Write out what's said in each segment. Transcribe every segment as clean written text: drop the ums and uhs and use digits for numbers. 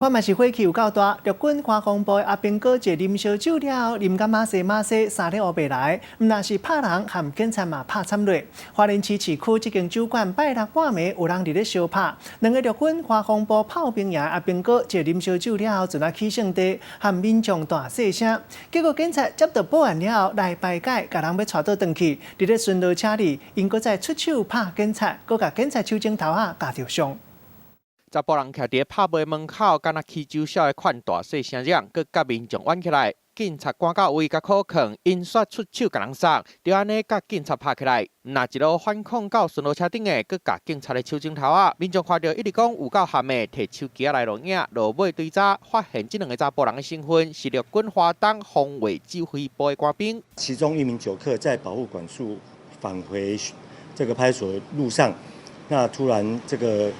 我嘛是火气有够大，陆军花防部阿兵哥一啉烧酒了后，啉甲马西三日黑白来，毋但是拍人，含警察嘛拍惨烈。花莲市市区这间酒馆拜六半暝有人伫咧烧拍，两个陆军花防部炮兵营阿兵哥一啉烧酒了后，就来起圣地，含民众大细声。结果警察接到报案了后来排解，甲人要带倒转去，伫咧巡逻车里，因搁再出手拍警察，搁甲警察手指头夹着伤。查甫人徛伫拍卖门口，敢若起酒痟的款大细声响，佮甲民众挽起来。警察赶到位，甲可抗，因煞出手甲人杀，就安尼甲警察拍起来。那一路反抗到巡逻车顶的，佮甲警察的手镜头啊！民众看到一直讲有够含的，摕手机来录影，落尾追查，发现这两个查甫人的身份是陆军华东防卫指挥部的官兵。其中一名酒客在保护管束返回这个派出所的路上，那突然这个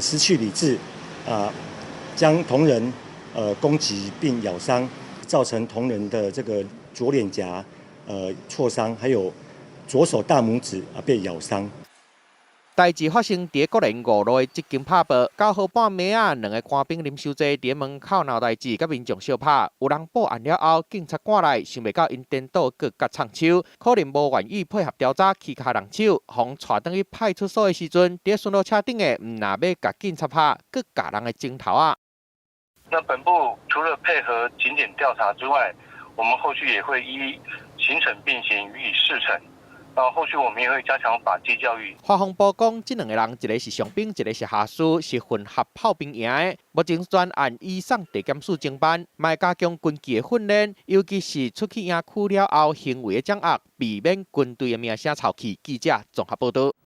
失去理智，将同仁攻击并咬伤，造成同仁的这个左脸颊挫伤，还有左手大拇指被咬伤。代志发生伫国联5路的一间拍报，9号半暝啊，两个官兵啉烧醉伫门口闹代志，甲民众相拍。有人报案了后，警察赶来，想袂到因颠倒各甲插手，可能无愿意配合调查，起骹人手，互带转去派出所的时阵，伫巡逻车顶的，毋但要甲警察拍，佮甲人的镜头啊。那本部除了配合警检调查之外，我们后续也会依刑惩并行予以释惩。后续我们也会加强法纪教育。花防部讲，这两个人一个是上兵，一个是下士，是混合炮兵营的。目前专案移送地检署侦办，卖加强军纪的训练，尤其是出去营区了后行为的掌握，避免军队的名声臭气。记者综合报道。